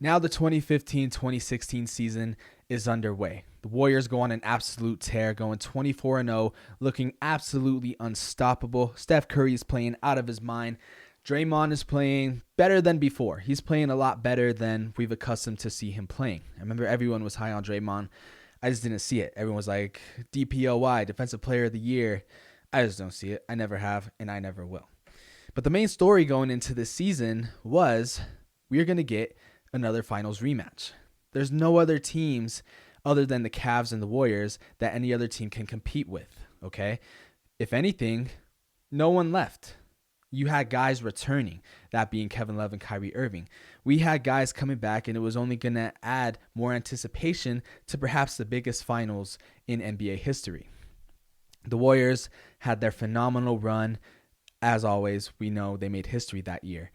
Now the 2015-2016 season is underway. The Warriors go on an absolute tear, going 24-0, looking absolutely unstoppable. Steph Curry is playing out of his mind. Draymond is playing better than before. He's playing a lot better than we've accustomed to see him playing. I remember everyone was high on Draymond. I just didn't see it. Everyone was like, DPOY, Defensive Player of the Year. I just don't see it. I never have, and I never will. But the main story going into this season was we're going to get another finals rematch. There's no other teams other than the Cavs and the Warriors that any other team can compete with, okay? If anything, no one left. You had guys returning, that being Kevin Love and Kyrie Irving. We had guys coming back, and it was only going to add more anticipation to perhaps the biggest finals in NBA history. The Warriors had their phenomenal run. As always, we know they made history that year.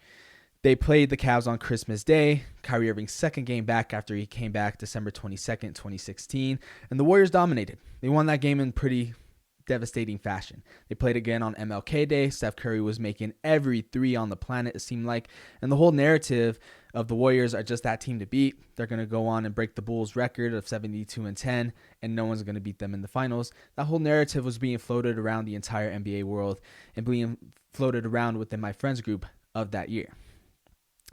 They played the Cavs on Christmas Day, Kyrie Irving's second game back after he came back December 22nd, 2016, and the Warriors dominated. They won that game in pretty devastating fashion. They played again on MLK Day. Steph Curry was making every three on the planet, it seemed like, and the whole narrative of the Warriors are just that team to beat. They're going to go on and break the Bulls record of 72-10, and no one's going to beat them in the finals. That whole narrative was being floated around the entire NBA world and being floated around within my friends group of that year.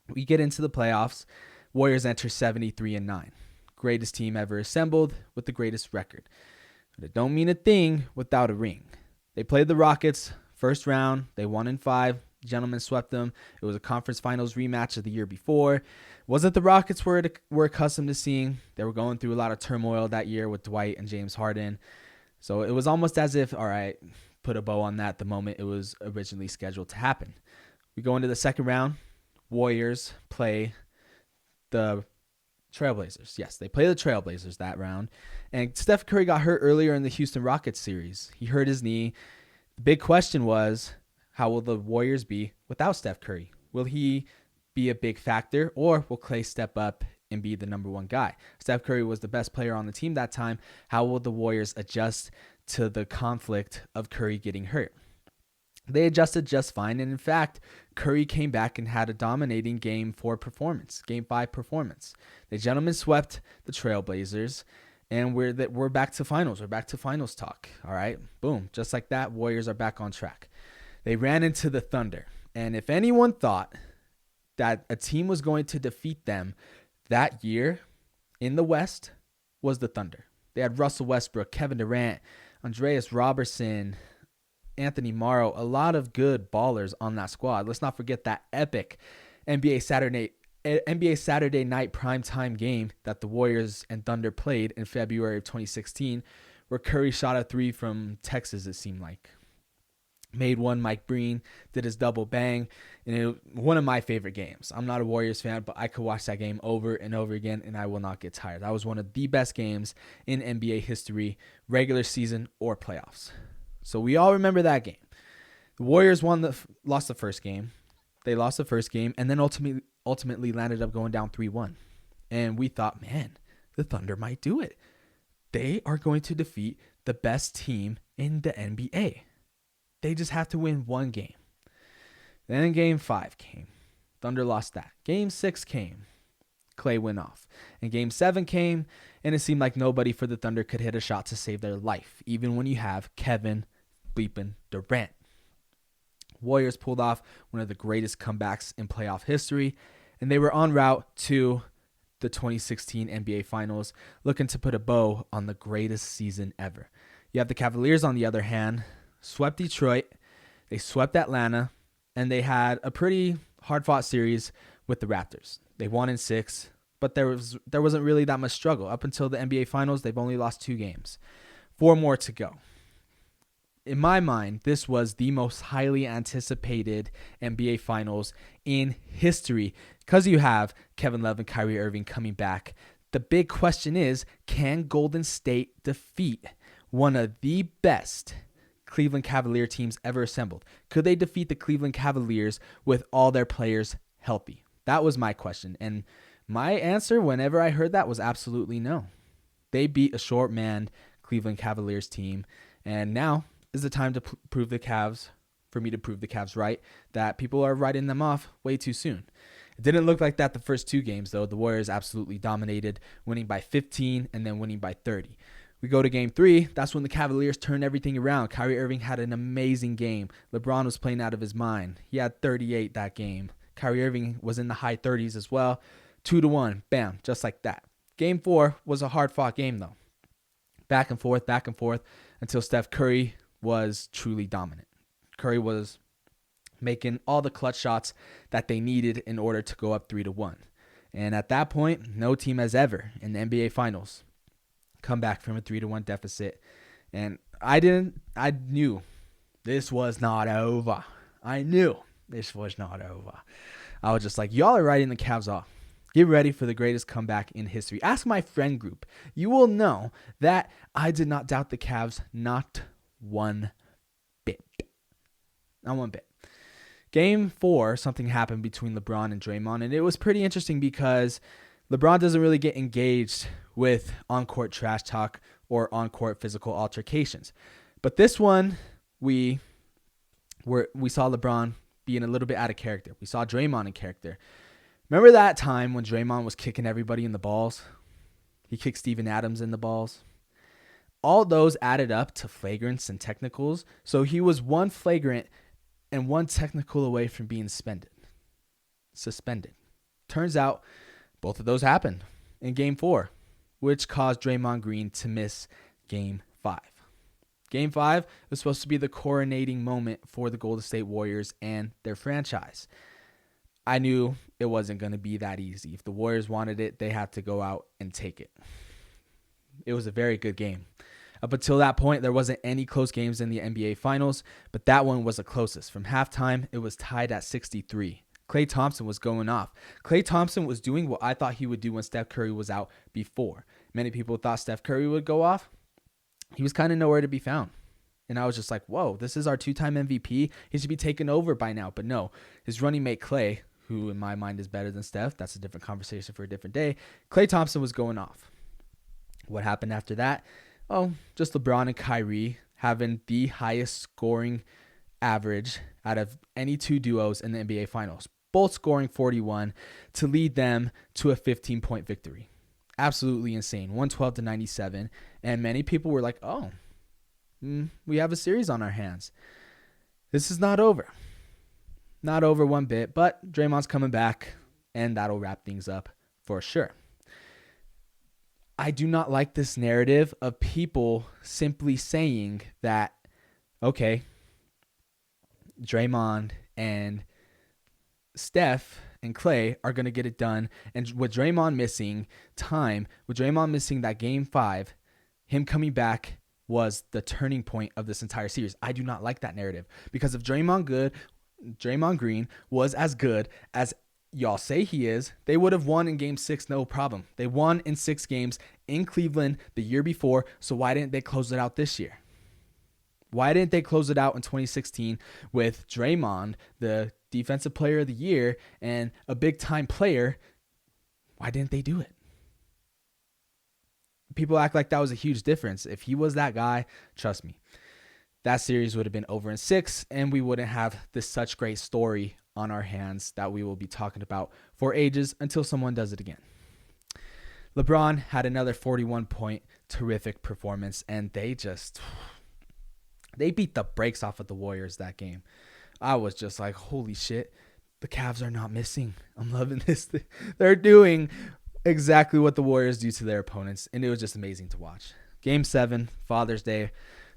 We get into the playoffs. Warriors enter 73-9. Greatest team ever assembled with the greatest record. But it don't mean a thing without a ring. They played the Rockets first round. They won in 5. Gentlemen swept them. It was a conference finals rematch of the year before. It wasn't the Rockets we're accustomed to seeing. They were going through a lot of turmoil that year with Dwight and James Harden. So it was almost as if, all right, put a bow on that the moment it was originally scheduled to happen. We go into the second round. Warriors play the Trailblazers. Yes, they play the Trailblazers that round. And Steph Curry got hurt earlier in the Houston Rockets series. He hurt his knee. The big question was, how will the Warriors be without Steph Curry? Will he be a big factor, or will Klay step up and be the number one guy? Steph Curry was the best player on the team that time. How will the Warriors adjust to the conflict of Curry getting hurt? They adjusted just fine, and in fact, Curry came back and had a dominating Game 5 performance. The gentlemen swept the Trailblazers, and we're back to finals. We're back to finals talk, all right? Boom, just like that, Warriors are back on track. They ran into the Thunder, and if anyone thought that a team was going to defeat them that year in the West, was the Thunder. They had Russell Westbrook, Kevin Durant, Andreas Robertson, Anthony Morrow, a lot of good ballers on that squad. Let's not forget that epic NBA Saturday night primetime game that the Warriors and Thunder played in February of 2016, where Curry shot a 3 from Texas, it seemed like. Made one, Mike Breen did his double bang, and one of my favorite games. I'm not a Warriors fan, but I could watch that game over and over again, and I will not get tired. That was one of the best games in NBA history, regular season or playoffs. So we all remember that game. The Warriors lost the first game. They lost the first game, and then ultimately landed up going down 3-1. And we thought, man, the Thunder might do it. They are going to defeat the best team in the NBA. They just have to win one game. Then Game 5 came. Thunder lost that. Game 6 came. Klay went off. And Game 7 came, and it seemed like nobody for the Thunder could hit a shot to save their life, even when you have Kevin bleeping Durant. Warriors pulled off one of the greatest comebacks in playoff history, and they were en route to the 2016 NBA Finals, looking to put a bow on the greatest season ever. You have the Cavaliers, on the other hand, swept Detroit, they swept Atlanta, and they had a pretty hard-fought series with the Raptors. They won in 6, but there wasn't really that much struggle. Up until the NBA Finals, they've only lost 2 games. 4 more to go. In my mind, this was the most highly anticipated NBA Finals in history because you have Kevin Love and Kyrie Irving coming back. The big question is, can Golden State defeat one of the best Cleveland Cavalier teams ever assembled? Could they defeat the Cleveland Cavaliers with all their players healthy? That was my question. And my answer whenever I heard that was absolutely no. They beat a short-manned Cleveland Cavaliers team. And now is the time to prove the Cavs, for me to prove the Cavs right, that people are writing them off way too soon. It didn't look like that the first 2 games, though. The Warriors absolutely dominated, winning by 15 and then winning by 30. We go to game 3. That's when the Cavaliers turned everything around. Kyrie Irving had an amazing game. LeBron was playing out of his mind. He had 38 that game. Kyrie Irving was in the high 30s as well. 2-1. Bam. Just like that. Game 4 was a hard-fought game, though. Back and forth until Steph Curry was truly dominant. Curry was making all the clutch shots that they needed in order to go up 3-1. And at that point, no team has ever in the NBA Finals come back from a 3-1 deficit. And I knew this was not over. I knew this was not over. I was just like, y'all are writing the Cavs off. Get ready for the greatest comeback in history. Ask my friend group. You will know that I did not doubt the Cavs, not one bit. Not one bit. Game 4, something happened between LeBron and Draymond, and it was pretty interesting because LeBron doesn't really get engaged with on-court trash talk or on-court physical altercations. But this one, we saw LeBron being a little bit out of character. We saw Draymond in character. Remember that time when Draymond was kicking everybody in the balls? He kicked Steven Adams in the balls. All those added up to flagrants and technicals. So he was one flagrant and one technical away from being suspended. Turns out both of those happened in Game 4, which caused Draymond Green to miss Game 5. Game 5 was supposed to be the coronating moment for the Golden State Warriors and their franchise. I knew it wasn't going to be that easy. If the Warriors wanted it, they had to go out and take it. It was a very good game. Up until that point, there wasn't any close games in the NBA Finals, but that one was the closest. From halftime, it was tied at 63. Klay Thompson was going off. Klay Thompson was doing what I thought he would do when Steph Curry was out before. Many people thought Steph Curry would go off. He was kind of nowhere to be found. And I was just like, whoa, this is our 2-time MVP. He should be taken over by now. But no, his running mate Klay, who in my mind is better than Steph, that's a different conversation for a different day. Klay Thompson was going off. What happened after that? Oh, just LeBron and Kyrie having the highest scoring average out of any 2 duos in the NBA Finals. Both scoring 41 to lead them to a 15-point victory. Absolutely insane. 112-97. And many people were like, oh, we have a series on our hands. This is not over. Not over one bit, but Draymond's coming back, and that'll wrap things up for sure. I do not like this narrative of people simply saying that, okay, Draymond and Steph and Klay are going to get it done. And with Draymond missing time, with Draymond missing that Game 5, him coming back was the turning point of this entire series. I do not like that narrative because if Draymond Green was as good as y'all say he is, they would have won in Game 6, no problem. They won in 6 games in Cleveland the year before, so why didn't they close it out this year? Why didn't they close it out in 2016 with Draymond, the defensive player of the year, and a big-time player? Why didn't they do it? People act like that was a huge difference. If he was that guy, trust me, that series would have been over in 6, and we wouldn't have this such great story on our hands that we will be talking about for ages until someone does it again. LeBron had another 41-point terrific performance, and they beat the brakes off of the Warriors that game. I was just like, holy shit, the Cavs are not missing. I'm loving this. They're doing exactly what the Warriors do to their opponents, and it was just amazing to watch. Game 7, Father's Day,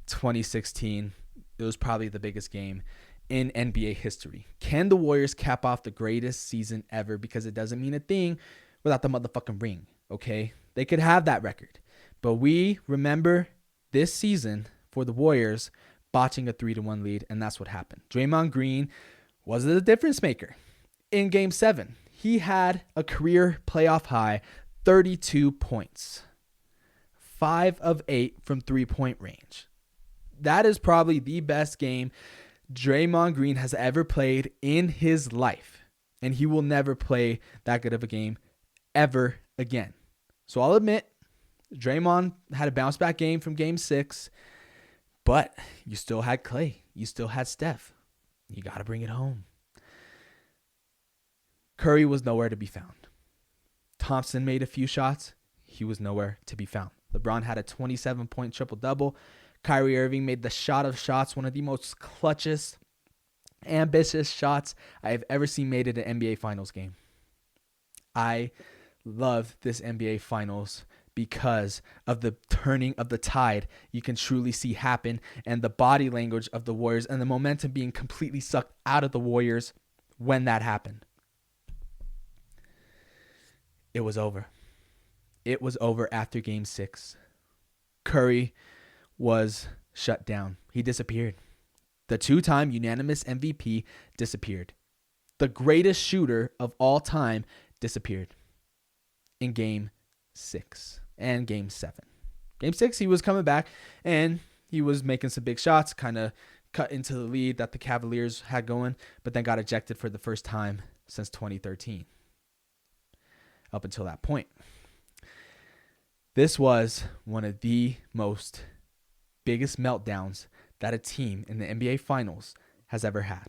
2016. It was probably the biggest game in NBA history. Can the Warriors cap off the greatest season ever? Because it doesn't mean a thing without the motherfucking ring, okay? They could have that record. But we remember this season for the Warriors botching a 3-1 lead, and that's what happened. Draymond Green was the difference maker. In Game 7, he had a career playoff high 32 points. 5 of 8 from 3-point range. That is probably the best game Draymond Green has ever played in his life. And he will never play that good of a game ever again. So I'll admit, Draymond had a bounce back game from Game 6. But you still had Klay. You still had Steph. You got to bring it home. Curry was nowhere to be found. Thompson made a few shots. He was nowhere to be found. LeBron had a 27-point triple-double. Kyrie Irving made the shot of shots, one of the most clutchest, ambitious shots I have ever seen made in an NBA Finals game. I love this NBA Finals because of the turning of the tide you can truly see happen, and the body language of the Warriors and the momentum being completely sucked out of the Warriors when that happened. It was over. It was over after Game 6. Curry was shut down. He disappeared. The two-time unanimous MVP disappeared. The greatest shooter of all time disappeared in Game 6 and Game 7. Game 6, he was coming back, and he was making some big shots, kind of cut into the lead that the Cavaliers had going, but then got ejected for the first time since 2013. Up until that point. This was one of the most biggest meltdowns that a team in the NBA Finals has ever had.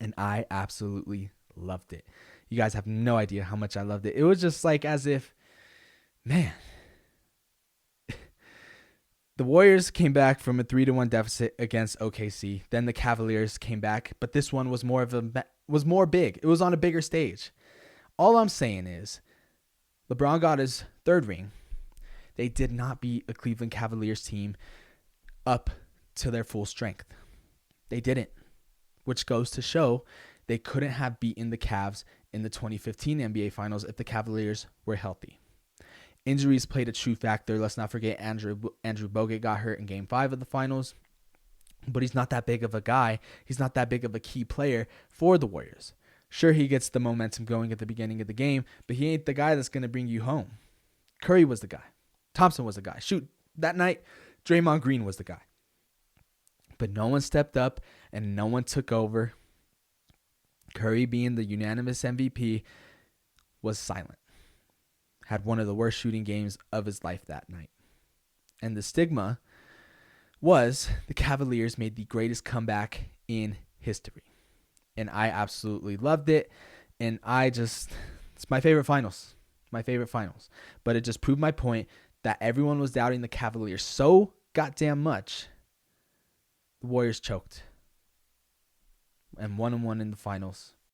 And I absolutely loved it. You guys have no idea how much I loved it. It was just like as if, man, the Warriors came back from a 3-1 deficit against OKC. Then the Cavaliers came back, but this one was more big. It was on a bigger stage. All I'm saying is, LeBron got his third ring. They did not beat a Cleveland Cavaliers team up to their full strength. They didn't, which goes to show they couldn't have beaten the Cavs in the 2015 NBA Finals if the Cavaliers were healthy. Injuries played a true factor. Let's not forget Andrew Bogut got hurt in Game 5 of the Finals, but he's not that big of a guy. He's not that big of a key player for the Warriors. Sure, he gets the momentum going at the beginning of the game, but he ain't the guy that's going to bring you home. Curry was the guy. Thompson was the guy. Shoot, that night, Draymond Green was the guy. But no one stepped up and no one took over. Curry, being the unanimous MVP, was silent. Had one of the worst shooting games of his life that night. And the stigma was the Cavaliers made the greatest comeback in history. And I absolutely loved it. And it's my favorite finals. My favorite finals. But it just proved my point that everyone was doubting the Cavaliers so goddamn much. The Warriors choked. And 1-1 in the finals.